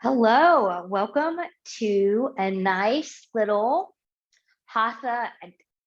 Hello, welcome to a nice little hatha.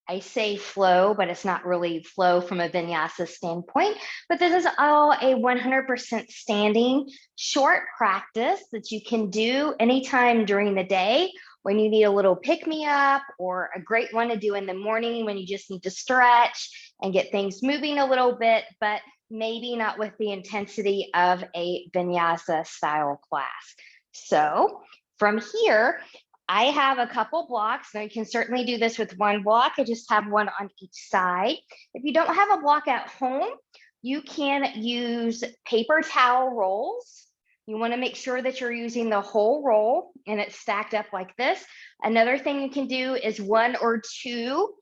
I say flow, but it's not really flow from a vinyasa standpoint. But this is all a 100% standing short practice that you can do anytime during the day when you need a little pick me up, or a great one to do in the morning when you just need to stretch and get things moving a little bit, but maybe not with the intensity of a vinyasa style class. So from here, I have a couple blocks. Now you can certainly do this with one block. I just have one on each side. If you don't have a block at home, you can use paper towel rolls. You want to make sure that you're using the whole roll and it's stacked up like this. Another thing you can do is one or two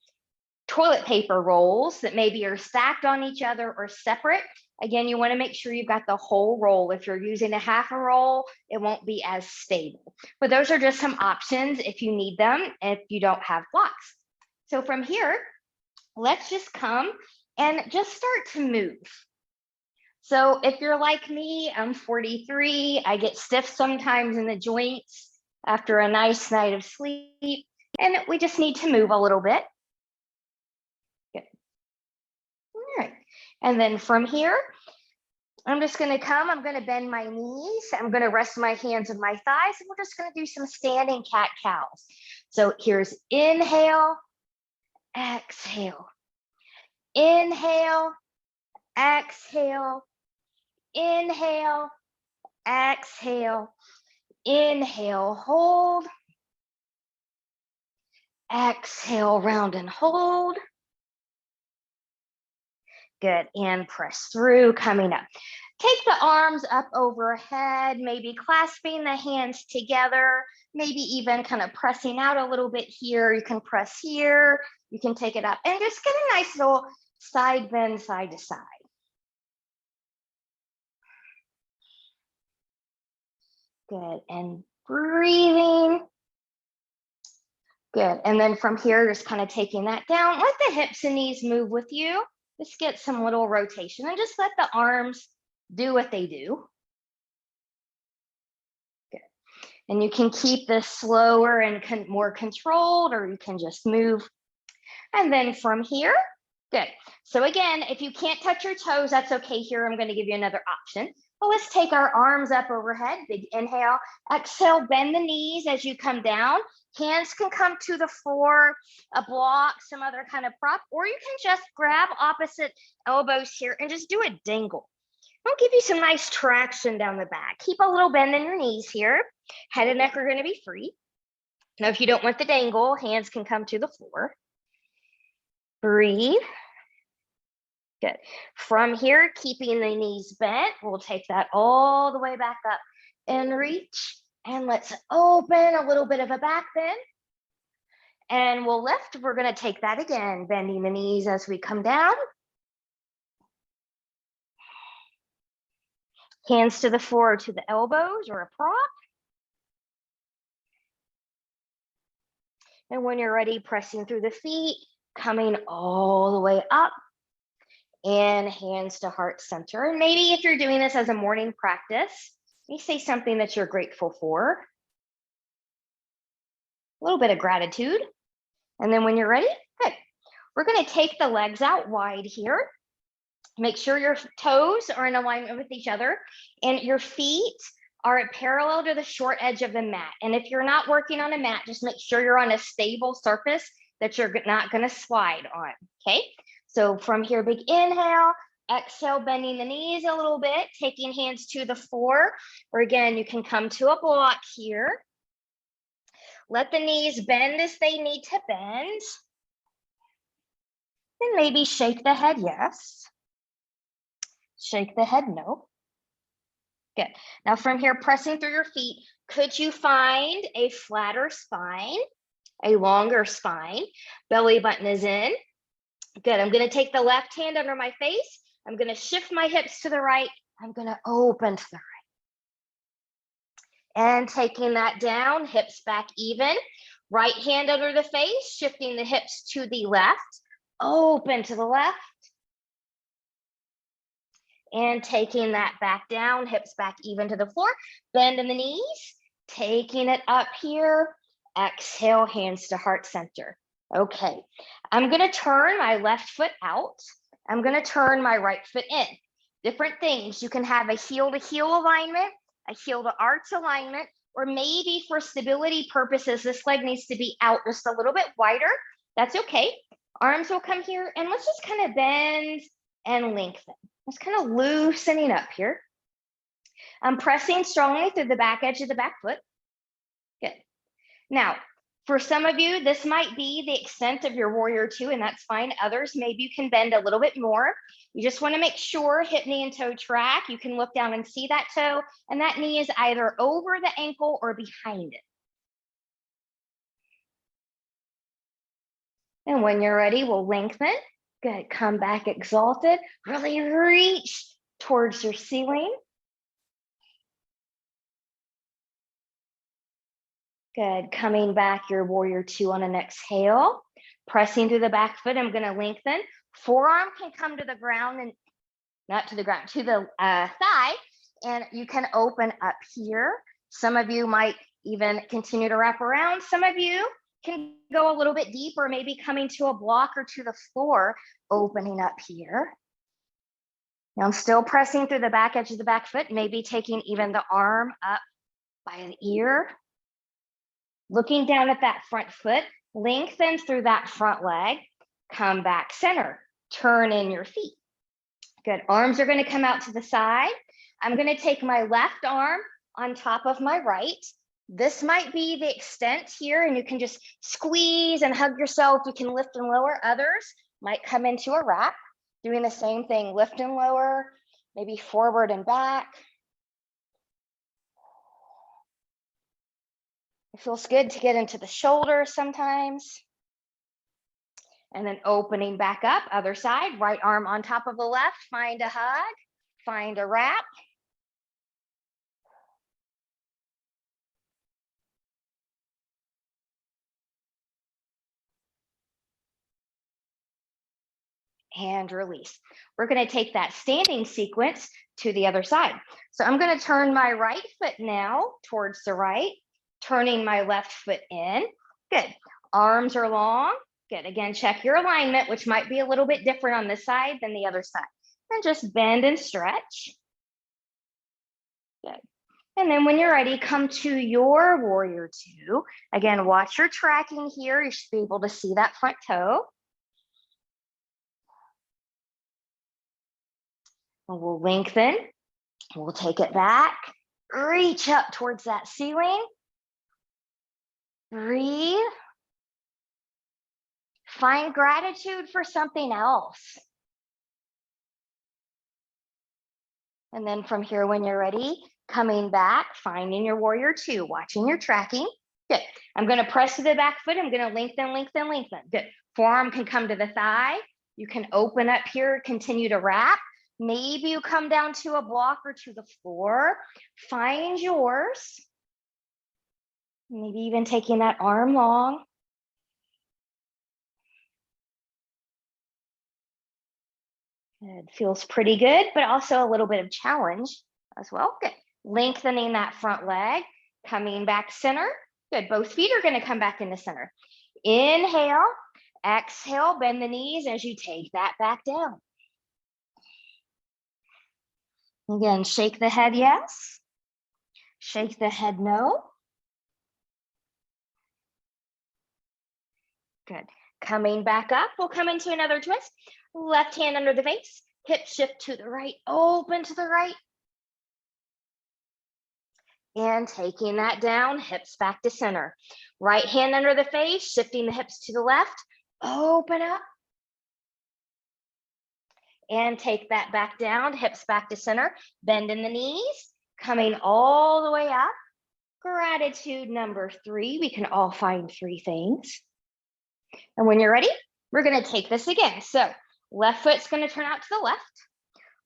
toilet paper rolls that maybe are stacked on each other or separate. Again, you want to make sure you've got the whole roll. If you're using a half a roll, it won't be as stable. But those are just some options if you need them, if you don't have blocks. So from here, let's just come and just start to move. So if you're like me, I'm 43, I get stiff sometimes in the joints after a nice night of sleep, and we just need to move a little bit. Good. All right. And then from here, I'm just going to come, I'm going to bend my knees, I'm going to rest my hands on my thighs, and we're just going to do some standing cat-cows. So here's inhale, exhale, inhale, exhale, inhale, exhale, inhale, hold, exhale, round and hold. Good, and press through, coming up. Take the arms up overhead, maybe clasping the hands together, maybe even kind of pressing out a little bit here. You can press here, you can take it up, and just get a nice little side bend, side to side. Good, and breathing. Good, and then from here, just kind of taking that down. Let the hips and knees move with you. Just get some little rotation and just let the arms do what they do. Good. And you can keep this slower and more controlled, or you can just move. And then from here, good. So again, if you can't touch your toes, that's okay here. I'm going to give you another option. Well, let's take our arms up overhead. Big inhale, exhale, bend the knees as you come down. Hands can come to the floor, a block, some other kind of prop, or you can just grab opposite elbows here and just do a dangle. I'll give you some nice traction down the back. Keep a little bend in your knees here. Head and neck are going to be free. Now, if you don't want the dangle, hands can come to the floor. Breathe. Good. From here, keeping the knees bent, we'll take that all the way back up and reach. And let's open a little bit of a back bend. And we'll lift. We're going to take that again, bending the knees as we come down. Hands to the floor, to the elbows or a prop. And when you're ready, pressing through the feet, coming all the way up. And hands to heart center. And maybe if you're doing this as a morning practice, you say something that you're grateful for. A little bit of gratitude. And then when you're ready, good. We're going to take the legs out wide here. Make sure your toes are in alignment with each other and your feet are parallel to the short edge of the mat. And if you're not working on a mat, just make sure you're on a stable surface that you're not going to slide on, okay? So from here, big inhale, exhale, bending the knees a little bit, taking hands to the floor, or again, you can come to a block here. Let the knees bend as they need to bend. And maybe shake the head, yes. Shake the head, no. Good. Now from here, pressing through your feet, could you find a flatter spine, a longer spine? Belly button is in. Good. I'm going to take the left hand under my face. I'm going to shift my hips to the right. I'm going to open to the right. And taking that down, hips back even. Right hand under the face, shifting the hips to the left. Open to the left. And taking that back down, hips back even to the floor. Bend in the knees. Taking it up here. Exhale, hands to heart center. Okay, I'm gonna turn my left foot out. I'm gonna turn my right foot in. Different things. You can have a heel to heel alignment, a heel to arch alignment, or maybe for stability purposes, this leg needs to be out just a little bit wider. That's okay. Arms will come here, and let's just kind of bend and lengthen. Just kind of loosening up here. I'm pressing strongly through the back edge of the back foot. Good. Now, for some of you, this might be the extent of your warrior two, and that's fine. Others, maybe you can bend a little bit more. You just want to make sure hip, knee, and toe track. You can look down and see that toe, and that knee is either over the ankle or behind it. And when you're ready, we'll lengthen. Good. Come back exalted. Really reach towards your ceiling. Good. Coming back, your warrior two on an exhale. Pressing through the back foot, I'm going to lengthen. Forearm can come to the ground and not to the ground, to the thigh. And you can open up here. Some of you might even continue to wrap around. Some of you can go a little bit deeper, maybe coming to a block or to the floor, opening up here. Now I'm still pressing through the back edge of the back foot, maybe taking even the arm up by the ear. Looking down at that front foot, lengthen through that front leg, come back center, turn in your feet. Good, arms are gonna come out to the side. I'm gonna take my left arm on top of my right. This might be the extent here, and you can just squeeze and hug yourself. You can lift and lower. Others might come into a wrap, doing the same thing, lift and lower, maybe forward and back. It feels good to get into the shoulders sometimes. And then opening back up, other side, right arm on top of the left, find a hug, find a wrap. And release. We're going to take that standing sequence to the other side. So I'm going to turn my right foot now towards the right, turning my left foot in. Good. Arms are long. Good. Again, check your alignment, which might be a little bit different on this side than the other side. And just bend and stretch. Good. And then when you're ready, come to your warrior two. Again, watch your tracking here. You should be able to see that front toe. And we'll lengthen. We'll take it back. Reach up towards that ceiling. Breathe. Find gratitude for something else. And then from here, when you're ready, coming back, finding your warrior two, watching your tracking. Good. I'm going to press to the back foot. I'm going to lengthen, lengthen, lengthen. Good. Forearm can come to the thigh. You can open up here, continue to wrap. Maybe you come down to a block or to the floor. Find yours. Maybe even taking that arm long. It feels pretty good, but also a little bit of challenge as well. Good. Lengthening that front leg, coming back center. Good. Both feet are going to come back into center. Inhale, exhale, bend the knees as you take that back down. Again, shake the head yes. Shake the head no. Good. Coming back up, we'll come into another twist. Left hand under the face, hip shift to the right, open to the right. And taking that down, hips back to center. Right hand under the face, shifting the hips to the left, open up. And take that back down, hips back to center, bend in the knees, coming all the way up. Gratitude number 3, we can all find 3 things. And when you're ready, we're gonna take this again. So left foot's gonna turn out to the left,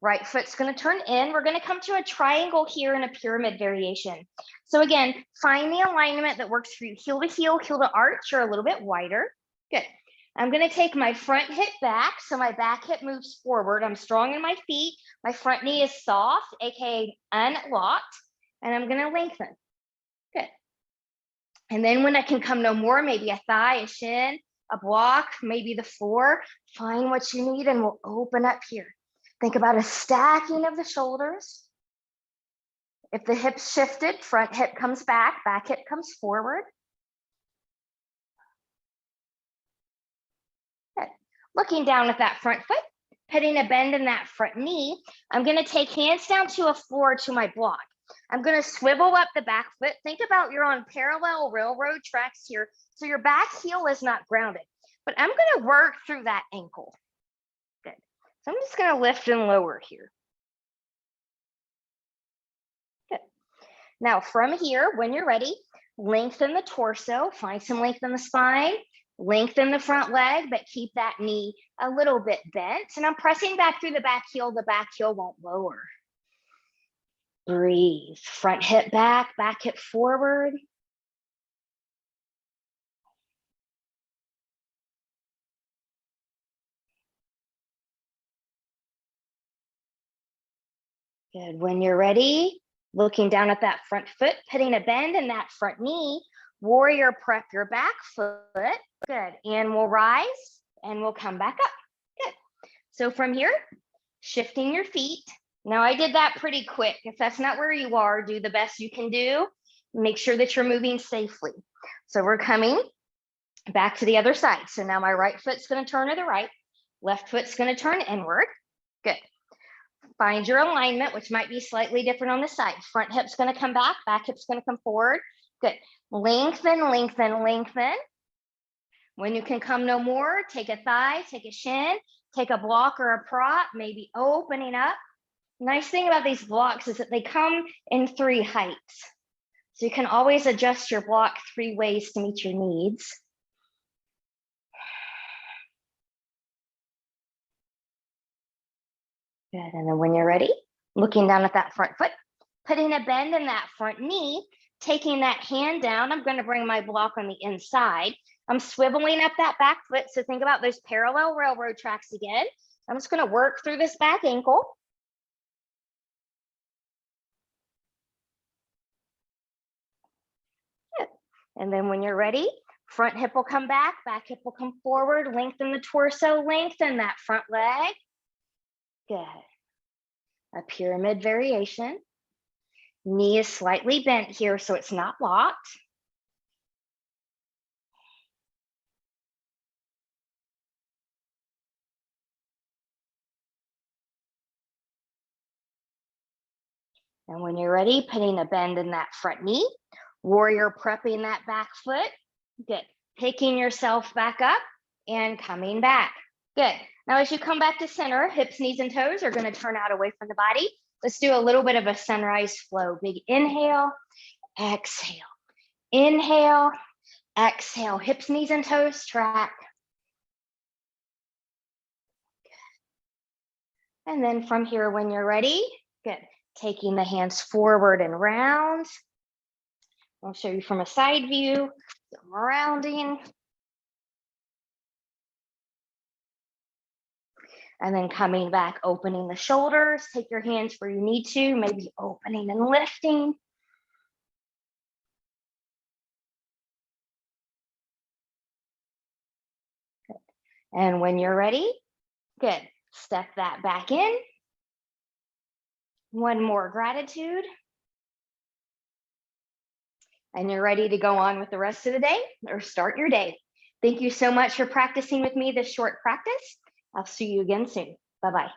right foot's gonna turn in. We're gonna come to a triangle here in a pyramid variation. So again, find the alignment that works for you. Heel to arch, or a little bit wider. Good. I'm gonna take my front hip back, so my back hip moves forward. I'm strong in my feet. My front knee is soft, AKA unlocked, and I'm gonna lengthen. Good. And then when I can come no more, maybe a thigh, a shin, a block, maybe the floor, find what you need and we'll open up here. Think about a stacking of the shoulders. If the hips shifted, front hip comes back hip comes forward. Good. Looking down at that front foot, putting a bend in that front knee. I'm gonna take hands down to a floor to my block. I'm gonna swivel up the back foot. Think about you're on parallel railroad tracks here. So your back heel is not grounded, but I'm gonna work through that ankle. Good. So I'm just gonna lift and lower here. Good. Now from here, when you're ready, lengthen the torso, find some length in the spine, lengthen the front leg, but keep that knee a little bit bent. And I'm pressing back through the back heel won't lower. Breathe, front hip back hip forward. Good, when you're ready, looking down at that front foot, putting a bend in that front knee, warrior prep your back foot. Good, and we'll rise and we'll come back up. Good, so from here, shifting your feet. Now I did that pretty quick. If that's not where you are, do the best you can do. Make sure that you're moving safely. So we're coming back to the other side. So now my right foot's gonna turn to the right, left foot's gonna turn inward. Good. Find your alignment, which might be slightly different on the side. Front hip's gonna come back hip's gonna come forward. Good. Lengthen, lengthen, lengthen. When you can come no more, take a thigh, take a shin, take a block or a prop, maybe opening up. Nice thing about these blocks is that they come in 3 heights. So you can always adjust your block 3 ways to meet your needs. Good, and then when you're ready, looking down at that front foot, putting a bend in that front knee, taking that hand down, I'm gonna bring my block on the inside. I'm swiveling up that back foot, so think about those parallel railroad tracks again. I'm just gonna work through this back ankle. Good. And then when you're ready, front hip will come back hip will come forward, lengthen the torso, lengthen that front leg. Good. A pyramid variation. Knee is slightly bent here, so it's not locked. And when you're ready, putting a bend in that front knee, warrior prepping that back foot. Good. Picking yourself back up and coming back. Good. Now, as you come back to center, hips, knees, and toes are going to turn out away from the body. Let's do a little bit of a sunrise flow. Big inhale, exhale. Inhale, exhale. Hips, knees, and toes track. And then from here, when you're ready, good. Taking the hands forward and round. I'll show you from a side view, some rounding. And then coming back, opening the shoulders, take your hands where you need to, maybe opening and lifting. Good. And when you're ready, good, step that back in. One more gratitude. And you're ready to go on with the rest of the day or start your day. Thank you so much for practicing with me this short practice. I'll see you again soon. Bye-bye.